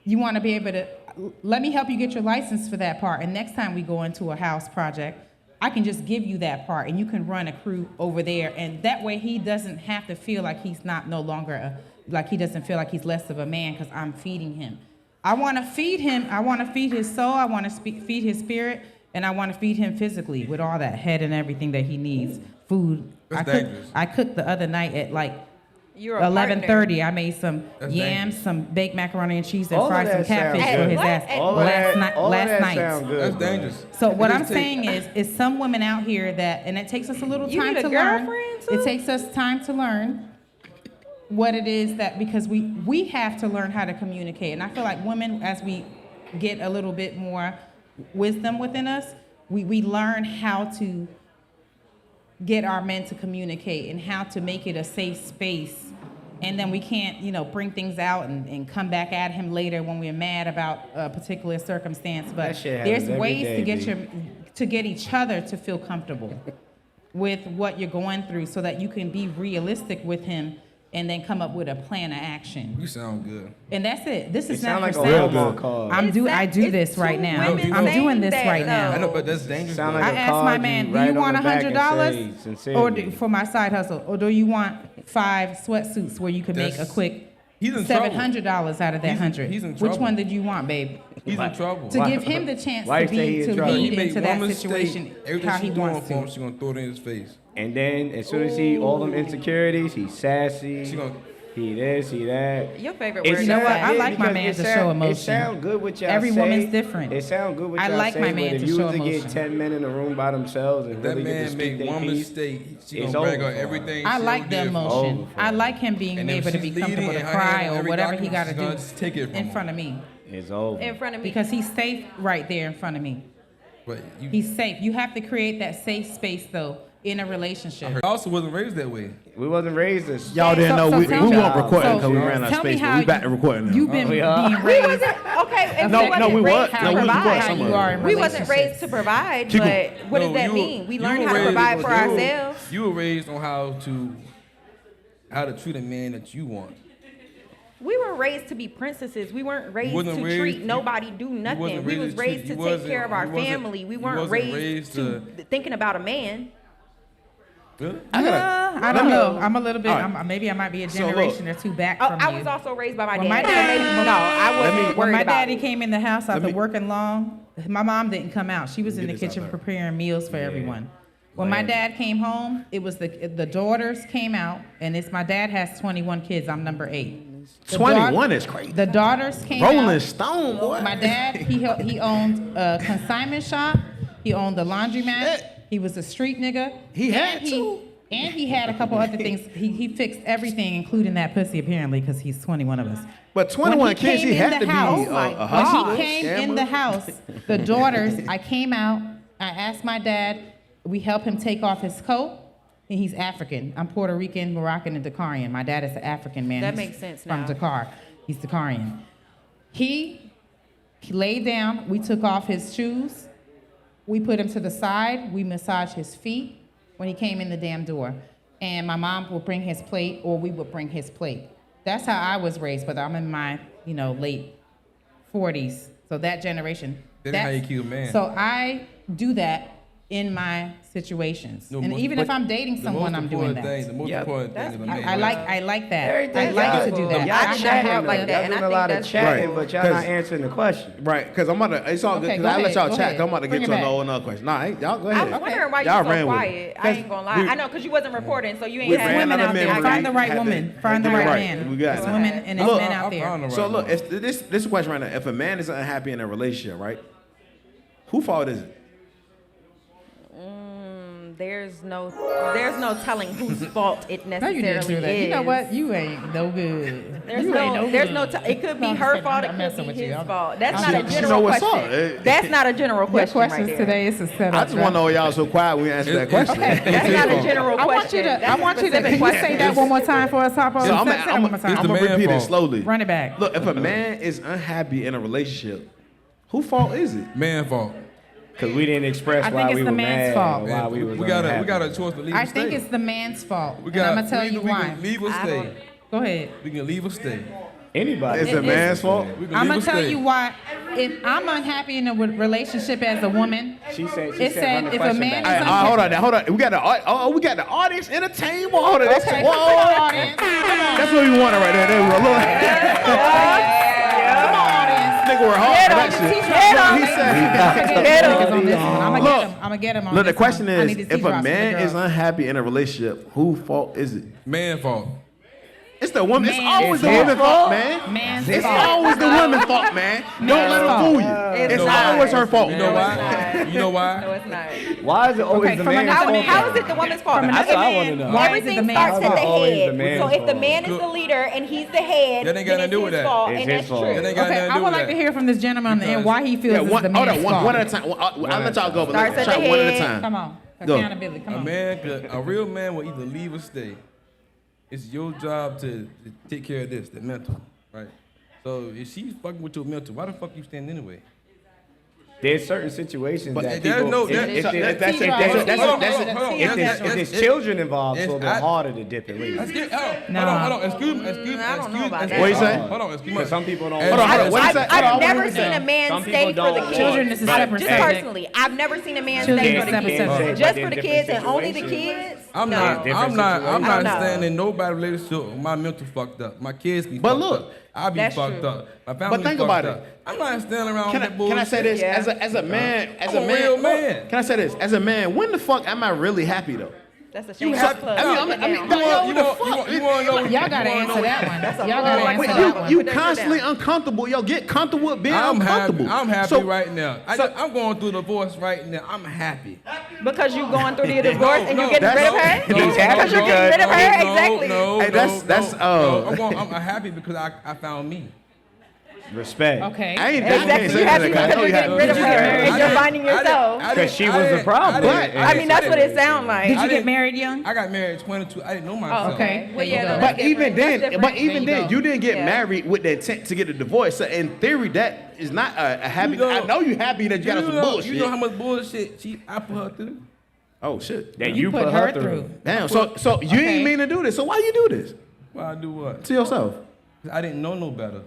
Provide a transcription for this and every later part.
you want to be able to, let me help you get your license for that part. And next time we go into a house project, I can just give you that part and you can run a crew over there. And that way he doesn't have to feel like he's not no longer, like he doesn't feel like he's less of a man because I'm feeding him. I want to feed him. I want to feed his soul. I want to feed his spirit. And I want to feed him physically with all that head and everything that he needs. Food. I cooked the other night at like 11:30. I made some yams, some baked macaroni and cheese, and fried some catfish for his ass last night. That's dangerous. So what I'm saying is some women out here that, and it takes us a little time to learn. It takes us time to learn what it is that, because we have to learn how to communicate. And I feel like women, as we get a little bit more wisdom within us, we learn how to get our men to communicate and how to make it a safe space. And then we can't, bring things out and come back at him later when we're mad about a particular circumstance. But there's ways to get each other to feel comfortable with what you're going through so that you can be realistic with him and then come up with a plan of action. You sound good. And that's it. This is not like for a real sale. good call. I do this right now. I'm doing this right now. I know, but that's dangerous. Sound like I a asked call my you man, right do you want on the back and $100 say, or sincerely. for my side hustle, or do you want 5 sweatsuits where you can make a quick $700 out of that 100? He's in trouble. Which one did you want, babe? He's in trouble. To give him the chance Wife to say he in trouble. lead into that situation Everything how she he doing wants for him, to. she gonna throw it in his face. And then as soon as he all them insecurities, he's sassy. He this, he that. Your favorite word. You know what? I like my because man to show emotion. It sound good with y'all Every say. woman's different. It sound good with I y'all like say, my man but if to you show was to get emotion. 10 men in a room by themselves and That really get to man speak make their one piece, mistake, she it's gonna brag over on for everything. I like the emotion. I like him being And if able to she's be comfortable leading to and her hand cry on or every whatever he document, got to she's gonna do just take it from in him. front of me. It's over. In front of me. Because he's safe right there in front of me. But He's safe. You have to create that safe space, though, in a relationship. I also wasn't raised that way. We wasn't raised as Y'all didn't know we tell me- weren't recording so because we ran out of tell me space, but how we back to recording now. You've been being We raised. wasn't okay. If No, we wasn't we raised was. to No, we was provide, recording how some you of are it. in we wasn't relationships. raised to provide. Keep But what does No, that you mean? were- We you learned were how to raised- provide for you were- ourselves. You were raised on how to treat a man that you want. We were raised to be princesses. We weren't raised wasn't to raised- treat nobody, do nothing. wasn't We was raised raised to- to you take wasn't- care of our you wasn't- family. We you weren't wasn't raised raised to thinking about a man. Really? I don't know. I'm a little bit. All right. Maybe I might be a So, look. generation or two back Oh, from I you. was also raised by my When dad. my dad- No, I wasn't When worried my about daddy it. came in the house after me- working long, my mom didn't come out. She was in the get this out kitchen there. preparing meals for everyone. When my dad came home, it was the daughters came out, and my dad has 21 kids. I'm number 8. The 21 is crazy. The daughters came Rolling out. Stone, boy. My dad, he owned a consignment shop. He owned the laundromat. He was a street nigga. He had And to. And he had a couple other things. He fixed everything, including that pussy, apparently, because he's 21 of us. But 21 When kids, came he in had the to be house- a When hustler. he came in the house, the daughters, I came out, I asked my dad, we help him take off his coat, and he's African. I'm Puerto Rican, Moroccan, and Dakarian. My dad is an African man. That He's makes sense from now. Dakar. He's Dakarian. He laid down, we took off his shoes, we put him to the side, we massaged his feet when he came in the damn door. And my mom would bring his plate, or we would bring his plate. That's how I was raised, but I'm in my, late 40s. So that generation. That's how you keep a man. So I do that in my situations. And even if I'm dating someone, I'm doing that. The most important thing is a man. I like that. Everything I like else. to do that. Y'all I chatting have like to- that, Y'all and I doing a think lot of that's chatting, right. but y'all not answering the question. Right, because I'm about to, it's all good, Okay, because go I let ahead, y'all go chat, ahead. 'cause I'm about to Bring get it to back. another question. Nah, y'all go I ahead. was wondering why you Y'all so ran with it. quiet. I ain't gonna lie. We- I know, because you wasn't recording, so you We ain't ran had women out of out there. memory. Find the right Had to- woman. Find the had to right get it man. We got It's it. women and it's Look, men out I there. found the right So look, one. it's this question right now. If a man is unhappy in a relationship, right? Whose fault is it? There's no telling whose fault it No, necessarily you didn't do that. is. You know what? You ain't no good. There's You ain't no. It could be No, I'm her just fault. kidding. I'm It messing could with be you. his fault. That's She not a know general what's up. question. That's not a general Your question right questions there. today is a setup. I just want to know why y'all so quiet when we answer that question. That's not a general I question. want you to. That's I a want you to. specific Can you question. say that one more time for us, Harpo? So I'm Say that one more time. It's the gonna man repeat it fault. slowly. Run it back. Look, if a man is unhappy in a relationship, whose fault is it? Man fault. Because we didn't express I think why it's we the were man's mad fault. or why we was we got unhappy. a choice to leave I or think stay. it's the man's fault. We And got. I'm gonna tell you we why. can leave or stay. Go ahead. We can leave or stay. Anybody. It's a man's fault. I'm gonna tell you why. If I'm unhappy in a relationship as a woman, She said it said if a man is Hey, unhappy. hold on. We got the audience entertainment. Hold on. Okay, come on, audience. That's what we wanted right there. There we go. Come on, audience. Nigga, we're hard for that shit. I'm gonna get him on Look, the this question one. I is, need to if see a Ross with man the is girl. unhappy in a relationship, whose fault is it? Man fault. It's the woman. It's Man's always the fault. woman's fault, man. Man's It's fault. always the woman's fault, man. Don't let her fool you. It's always her fault. You know why? You know why? No, it's not. Why is it always Okay, the from man's another fault? man. How is it the woman's fault? That's what I want to know. Why is it Everything the man's starts at fault? the Always the head. man's So if the fault. man is the leader and he's the head, That ain't got then nothing to do it's with his that. fault, It's and his that's fault. true. That ain't got Okay, nothing to I do would with like to that. hear from this gentleman on the end why he feels Yeah, this is one the man's fault. at a time. I'll let y'all go. But Starts let's at try the one at a head. time. Come on, Go. accountability. Come on. A real man will either leave or stay. It's your job to take care of this, the mental, right? So if she's fucking with your mental, why the fuck you stand anyway? There's certain situations But that there's people, no- if there's children involved, it's a little bit harder to dip and leave. Hold Nah. on. Excuse me. I don't know about that. What you say? Hold on. Excuse me. Because some people don't. Hold on, hold on. What is that? Hold on, I've never what is seen that? a man Some stay people for the don't kids. Children is a separate Just subject. personally, I've never seen a man Children stay is for a the separate kids. subject. Just But for in the different kids and only the situations. kids. I'm No. not I don't know. standing nobody relationship with my mental fucked up. My kids be But fucked look, up. I be that's fucked true. up. My family But think fucked about up. it. I'm not standing around Can with that bullshit. I say this Yeah. as a man? As I'm a a man, real look, man. Can I say this? As a man, when the fuck am I really happy though? That's a shame. have- Club. I mean, Put that you down. want- You wanna know? Y'all gotta answer that one. Y'all gotta Like, answer but that one. You Put that shit constantly down. uncomfortable. Yo, get comfortable with being I'm uncomfortable. happy. I'm happy So- right now. so- I'm going through the divorce right now. I'm happy. Because you going through the divorce and No, you're getting rid of her? He's happy Because you're getting rid of her? Exactly. Hey, that's I'm happy because I found me. Respect. Okay. I ain't Exactly. can't say You happy that. I because know you're you getting happy. rid of her and you're finding yourself. Because she was the problem. I mean, that's what it sounds like. Did you I get didn't- married young? I got married at 22. I didn't know myself. Okay. Well, yeah, There you no, go. that's But even different. That's then, different. but even There you then, go. you didn't get Yeah. married with the intent to get a divorce. So in theory, that is not a happy. You know- I know you happy that you got some bullshit. You know how much bullshit I put her through? Oh shit! That You put her through. Damn. So you Okay. ain't mean to do this. So why you do this Well, I do what? to yourself? I didn't know no better.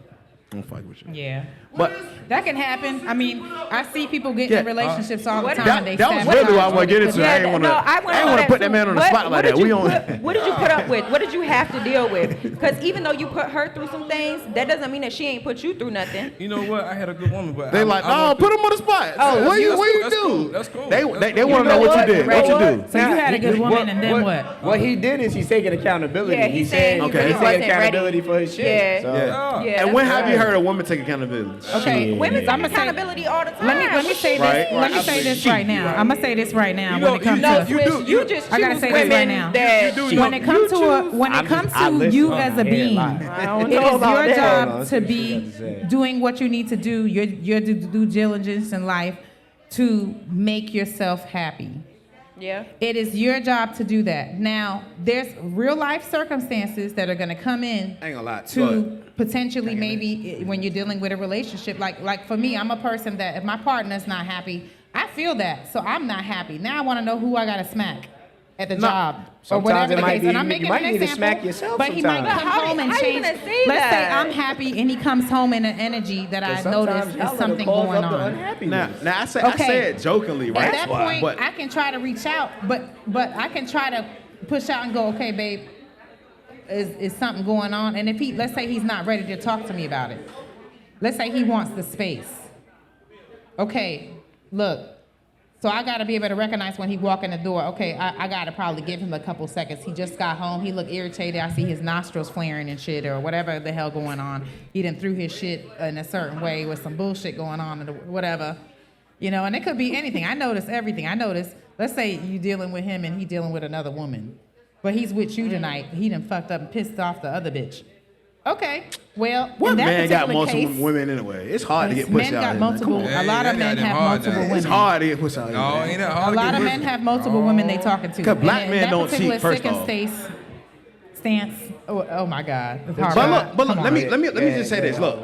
I'm fucking with you. Yeah. But That can happen. I mean, I see people get in relationships all the What- time. that, they that was sabotage really what I want to get into. I Yeah, ain't want no, to. I I wanna ain't know want to put that too. man on the What- spot like what that. did We you on. put- What did you put up with? What did you have to deal with? Because even though you put her through some things, that doesn't mean that she ain't put you through nothing. You know what? I had a good woman, but They like, no, put him on the spot. Oh, what you that's cool, do? that's cool. They That's want to know what you did. What you do? So you had a good woman and then what? What he did is he's taking accountability. Yeah, he's he's saying saying he really he's wasn't taking accountability ready. for his shit. Yeah. So, Yeah. Yeah, And when that's have you right. heard a woman take accountability? Okay. Women I'm take gonna say. accountability all the time. Let me say this. Right. Let me say this right now. I'm gonna say this right now. You When know- it comes you know- to You just I gotta choose say this right women now. that when it comes to you as a being, I don't it know is about your that. job Hold on, to let's see be what she got to say. doing what you need to do, your due diligence in life to make yourself happy. Yeah. It is your job to do that. Now, there's real life circumstances that are going to come in I ain't gonna lie. Go to ahead. potentially maybe when you're dealing with a relationship. Like for me, I'm a person that if my partner's not happy, I feel that. So I'm not happy. Now I want to know who I got to smack at the job. Or sometimes whatever it the might case. be- And I'm you making might an need to example, smack yourself but he might sometimes. come How home you- and how you change. gonna say Let's say that? I'm happy and he comes home in an energy that I notice is something going on. Now I say Okay. it jokingly, right? At that point, But I can try to reach out, but I can try to push out and go, okay, babe, is something going on? And if let's say he's not ready to talk to me about it. Let's say he wants the space. Okay, look, so I gotta be able to recognize when he walk in the door, okay, I gotta probably give him a couple seconds. He just got home, he look irritated, I see his nostrils flaring and shit, or whatever the hell going on. He done threw his shit in a certain way with some bullshit going on, or whatever. You know, and it could be anything. I notice everything. I notice, let's say you dealing with him and he dealing with another woman, but he's with you tonight, he done fucked up and pissed off the other bitch. Okay, well, what in that man got particular multiple case, women anyway? It's hard to get men pussy out got here. multiple. Man. Come on. A lot of Hey, men that ain't have hard, multiple that. women. It's hard to get pussy out here. No, man. ain't that A hard? lot of men have multiple women they talking to. 'Cause black And men that don't particular cheat, first sick and off. stance. Oh my God. It's hard. But look, Come let me on. just say this. Look,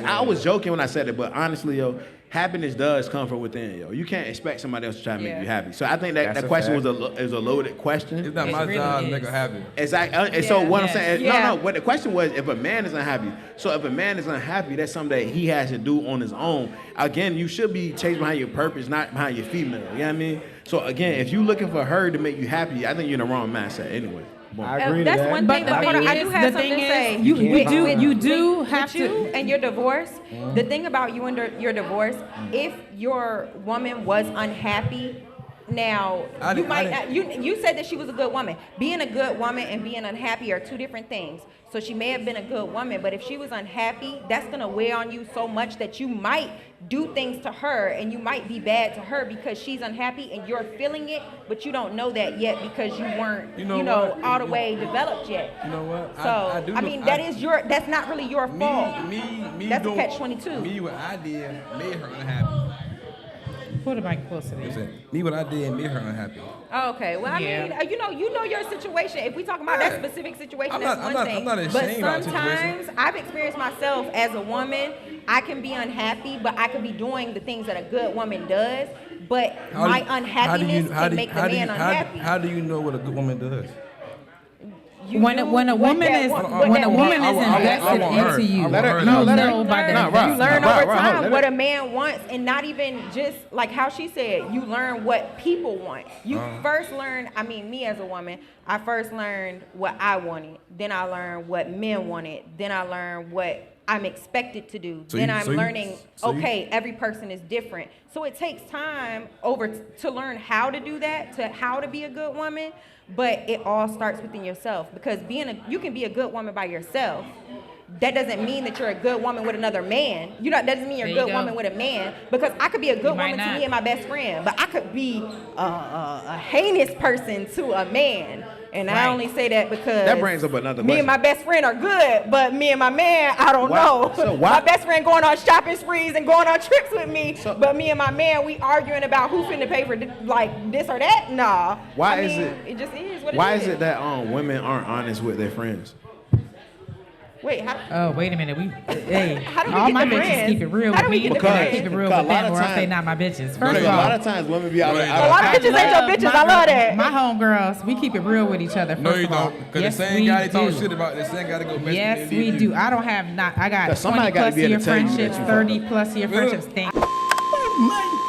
I was joking when I said it, but honestly, yo, happiness does come from within, yo. You can't expect somebody else to try to make you happy. So I think that That's question a fact. was a loaded question. It's not my really job to is. make her happy. Exactly. And so what I'm saying, Yeah. no. What the question was, if a man is unhappy. So if a man is unhappy, that's something that he has to do on his own. Again, you should be chasing behind your purpose, not behind your female. You know what I mean? So again, if you looking for her to make you happy, I think you're in the wrong mindset anyway. I agree to That's that. one But thing. the But hold on, thing I is, do have the something thing to say. is, you do have with you to. and your divorce. The thing about you and your divorce, if your woman was unhappy, now you said that she was a good woman. Being a good woman and being unhappy are two different things. So she may have been a good woman, but if she was unhappy, that's gonna weigh on you so much that you might do things to her and you might be bad to her because she's unhappy and you're feeling it, but you don't know that yet because you weren't, all the way developed yet. You know what? So I mean, that's not really your fault. That's a catch-22. Me, what I did made her unhappy. Put the mic closer to you. Me, what I did made her unhappy. Okay, well, I mean, you know your situation. If we talk about that specific situation, that's one thing. I'm not ashamed but about the situation. sometimes I've experienced myself as a woman. I can be unhappy, but I could be doing the things that a good woman does. But my unhappiness can make the man unhappy. How do you know what a good woman does? When a woman is invested into you, you know by the you learn over time what a man wants, and not even just like how she said. You learn what people want. You first learn. I mean, me as a woman, I first learned what I wanted. Then I learned what men wanted. Then I learned what I'm expected to do. I'm learning. Every person is different. So it takes time to learn how to do that, how to be a good woman. But it all starts within yourself, because you can be a good woman by yourself. That doesn't mean that you're a good woman with another man. That doesn't mean you're a good woman with a man, because I could be a good woman to me and my best friend, but I could be a heinous person to a man. And I only say that because that brings up another question. Me and my best friend are good, but me and my man, I don't know. So why? My best friend going on shopping sprees and going on trips with me, but me and my man, we arguing about who finna pay for like this or that. Nah. Why is it? It just is what it is. Why is it that women aren't honest with their friends? Wait, Oh, wait a minute. How do we All get my the bitches friends? keep it real How with do we me. get the Because I friends? keep it real Because with a lot them, of or I say times- not my bitches. First Because of a lot all, of times women be out there. A lot of bitches ain't your bitches. I love that. My homegirls, we keep it real with each other. No, First you of all. don't. Because Yes, the same we guy they talk do. shit about, the same guy to go mess Yes, with we do. I don't have I got 20 somebody gotta plus be able year to tell you that friendships, you 30 plus year friendships. Oh my